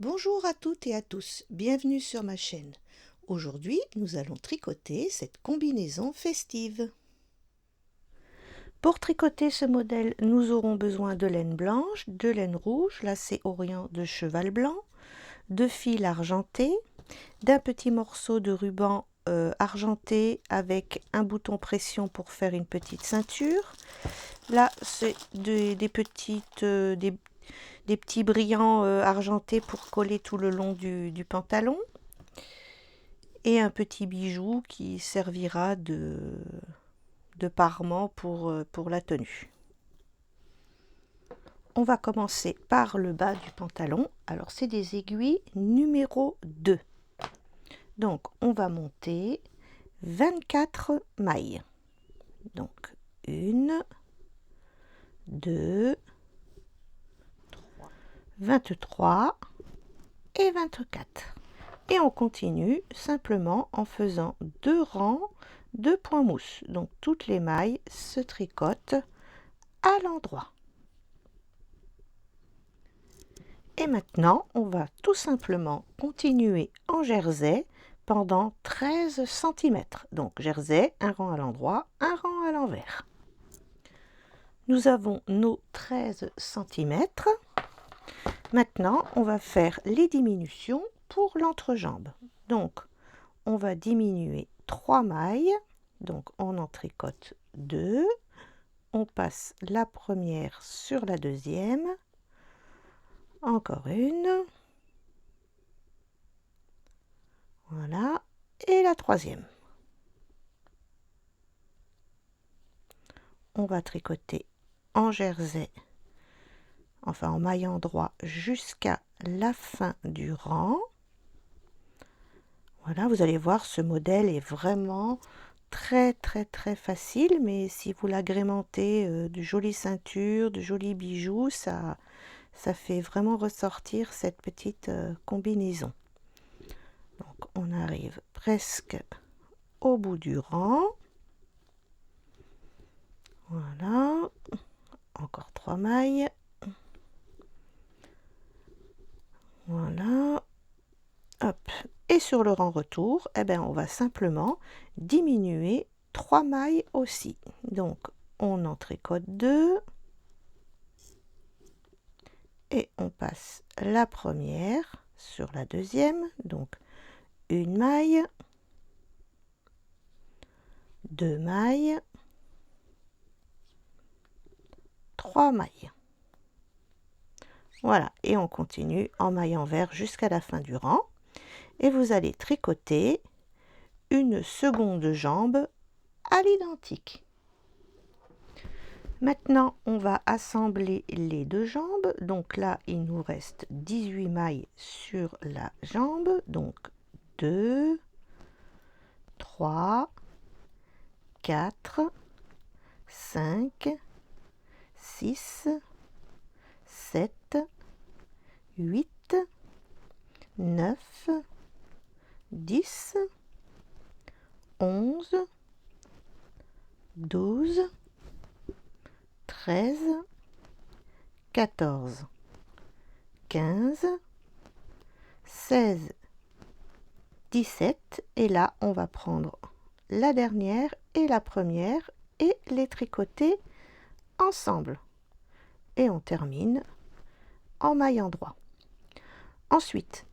Bonjour à toutes et à tous, bienvenue sur ma chaîne. Aujourd'hui, nous allons tricoter cette combinaison festive. Pour tricoter ce modèle, nous aurons besoin de laine blanche, de laine rouge, lacet orient de cheval blanc, de fil argenté, d'un petit morceau de ruban argenté avec un bouton pression pour faire une petite ceinture. Là, c'est des petits brillants argentés pour coller tout le long du pantalon. Et un petit bijou qui servira de parement pour la tenue. On va commencer par le bas du pantalon. Alors, c'est des aiguilles numéro 2. Donc, on va monter 24 mailles. Donc, 1, 2, 23 et 24. Et on continue simplement en faisant 2 rangs de points mousse. Donc, toutes les mailles se tricotent à l'endroit. Et maintenant, on va tout simplement continuer en jersey pendant 13 cm. Donc jersey, un rang à l'endroit, un rang à l'envers. Nous avons nos 13 cm. Maintenant, on va faire les diminutions pour l'entrejambe. Donc, on va diminuer 3 mailles. Donc, on en tricote 2. On passe la première sur la deuxième. Encore une. Voilà. Et la troisième. On va tricoter en jersey, enfin en maille endroit jusqu'à la fin du rang. Voilà, vous allez voir, ce modèle est vraiment très facile, mais si vous l'agrémentez de jolies ceintures, de jolis bijoux, ça fait vraiment ressortir cette petite combinaison. Donc on arrive presque au bout du rang. Voilà, encore 3 mailles. Voilà, hop. Et sur le rang retour, eh ben, on va simplement diminuer 3 mailles aussi. Donc, on en tricote 2. Et on passe la première sur la deuxième. Donc, une maille, 2 mailles, 3 mailles. Voilà, et on continue en maille envers jusqu'à la fin du rang. Et vous allez tricoter une seconde jambe à l'identique. Maintenant, on va assembler les deux jambes. Donc là, il nous reste 18 mailles sur la jambe. Donc 2, 3, 4, 5, 6, 7, 8, 9, 10, 11, 12, 13, 14, 15, 16, 17 et là on va prendre la dernière et la première et les tricoter ensemble et on termine en maille endroit. Ensuite,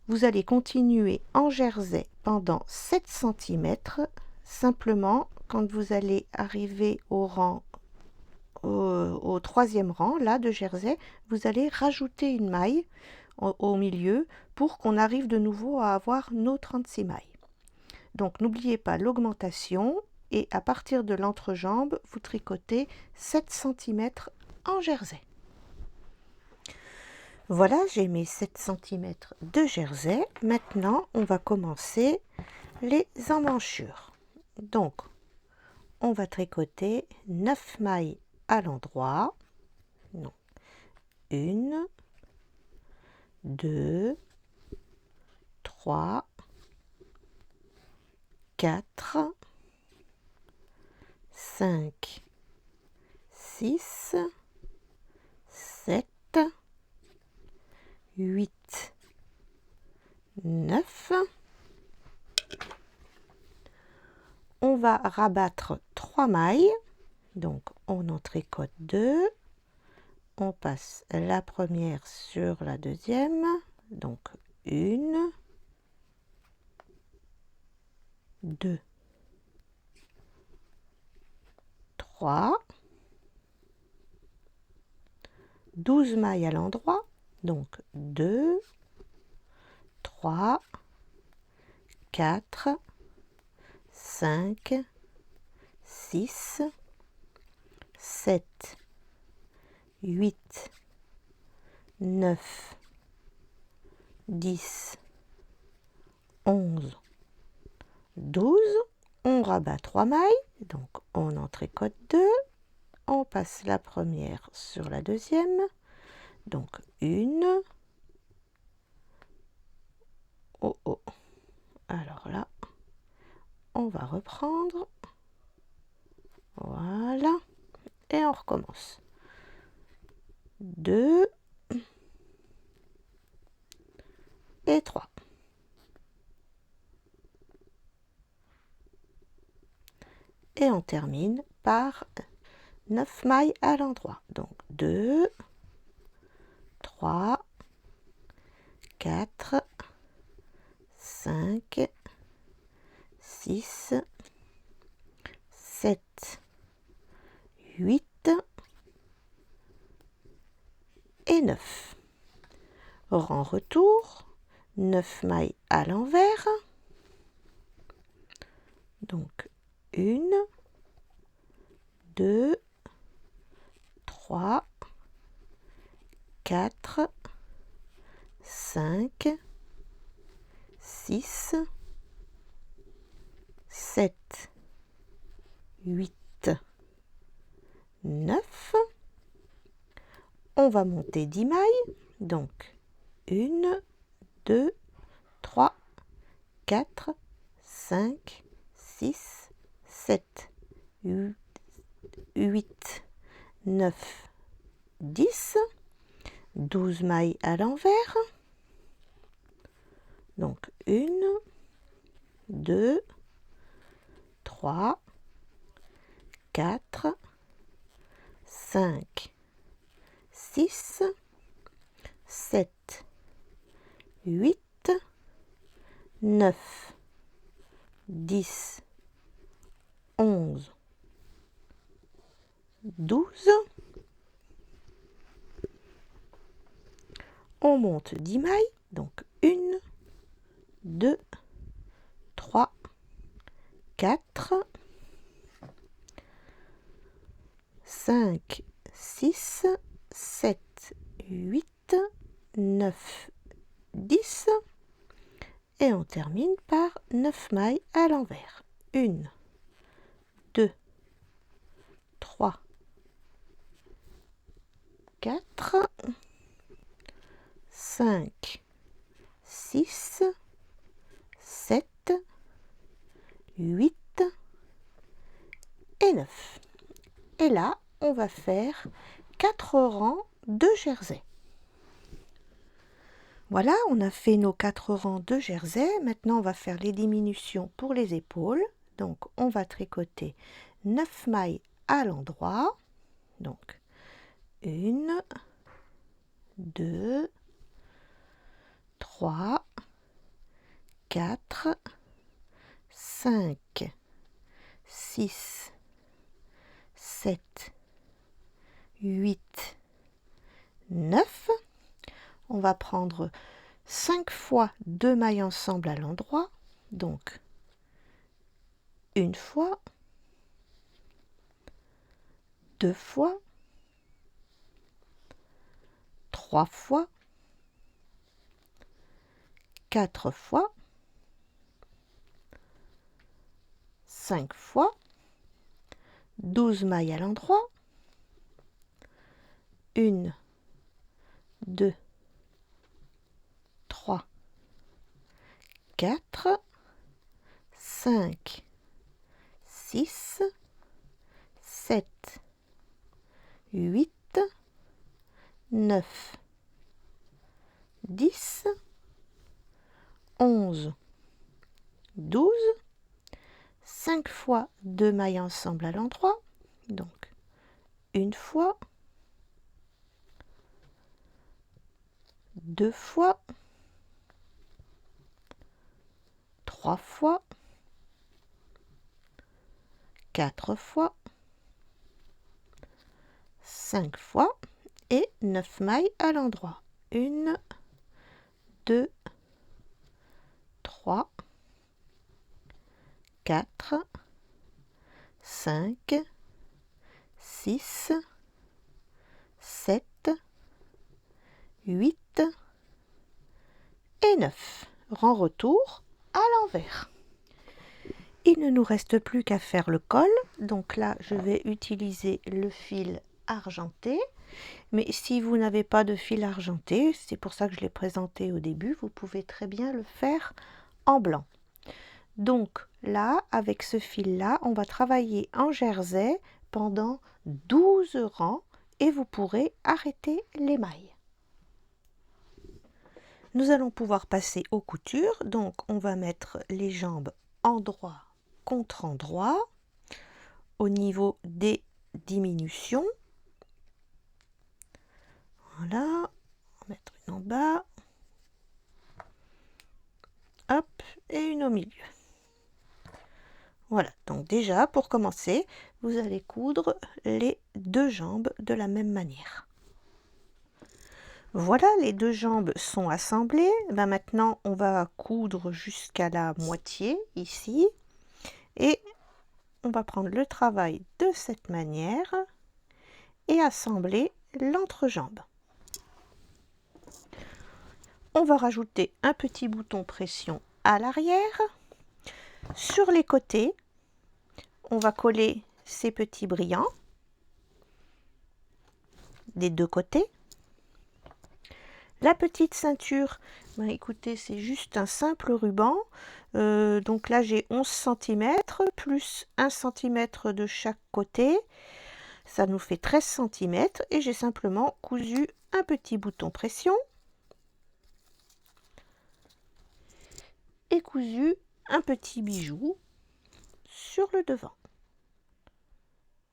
vous allez continuer en jersey pendant 7 cm. Simplement, quand vous allez arriver au rang au troisième rang là de jersey, vous allez rajouter une maille au milieu pour qu'on arrive de nouveau à avoir nos 36 mailles. Donc n'oubliez pas l'augmentation et à partir de l'entrejambe, vous tricotez 7 cm en jersey. Voilà, j'ai mes 7 cm de jersey. Maintenant, on va commencer les emmanchures. Donc, on va tricoter 9 mailles à l'endroit. 1, 2, 3, 4, 5, 6, 7, 8, 9. On va rabattre 3 mailles, donc on en tricote 2, on passe la première sur la deuxième, donc 1, 2, 3, 12 mailles à l'endroit, donc 2, 3, 4, 5, 6, 7, 8, 9, 10, 11, 12. On rabat 3 mailles, donc on en tricote 2, on passe la première sur la deuxième, donc 1, oh oh, alors là, on va reprendre, voilà, et on recommence. 2 et 3. Et on termine par 9 mailles à l'endroit. Donc 2, 3, 4, 5, 6, 7, 8 et 9. Rang retour, 9 mailles à l'envers. Donc 1, 2, 3, 4, 5, 6, 7, 8, 9. On va monter 10 mailles, donc 1, 2, 3, 4, 5, 6, 7, 8, 9, 10, 12 mailles à l'envers, donc 1, 2, 3, 4, 5, 6, 7, 8, 9, 10, 11, 12. On monte 10 mailles, donc 1, 2, 3, 4, 5, 6, 7, 8, 9, 10. Et on termine par 9 mailles à l'envers. 1, 2, 3, 4, 5, 6, 7, 8 et 9. Et là, on va faire 4 rangs de jersey. Voilà, on a fait nos 4 rangs de jersey. Maintenant, on va faire les diminutions pour les épaules. Donc, on va tricoter 9 mailles à l'endroit. Donc, 1, 2, 3, 4, 5, 6, 7, 8, 9. On va prendre 5 fois 2 mailles ensemble à l'endroit. Donc, une fois, 2 fois, 3 fois, 4 fois, 5 fois, 12 mailles à l'endroit, 1, 2, 3, 4, 5, 6, 7, 8, 9, 10, 11, 12, 5 fois 2 mailles ensemble à l'endroit, donc une fois, 2 fois, 3 fois, 4 fois, 5 fois et 9 mailles à l'endroit. 1, 2, 3, 4, 5, 6, 7, 8 et 9. Rang retour à l'envers. Il ne nous reste plus qu'à faire le col. Donc là, je vais utiliser le fil argenté. Mais si vous n'avez pas de fil argenté, c'est pour ça que je l'ai présenté au début, vous pouvez très bien le faire en blanc. Donc là, avec ce fil-là, on va travailler en jersey pendant 12 rangs et vous pourrez arrêter les mailles. Nous allons pouvoir passer aux coutures. Donc on va mettre les jambes endroit contre endroit au niveau des diminutions. Voilà, on va mettre une en bas, hop, et une au milieu. Voilà, donc déjà pour commencer, vous allez coudre les deux jambes de la même manière. Voilà, les deux jambes sont assemblées. Maintenant, on va coudre jusqu'à la moitié ici et on va prendre le travail de cette manière et assembler l'entrejambe. On va rajouter un petit bouton pression à l'arrière. Sur les côtés, on va coller ces petits brillants des deux côtés. La petite ceinture, écoutez, c'est juste un simple ruban. Donc là, j'ai 11 cm plus 1 cm de chaque côté. Ça nous fait 13 cm et j'ai simplement cousu un petit bouton pression et cousu un petit bijou sur le devant.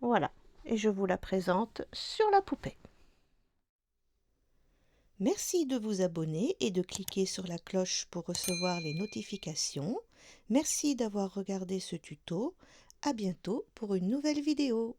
Voilà, et je vous la présente sur la poupée. Merci de vous abonner et de cliquer sur la cloche pour recevoir les notifications. Merci d'avoir regardé ce tuto. À bientôt pour une nouvelle vidéo.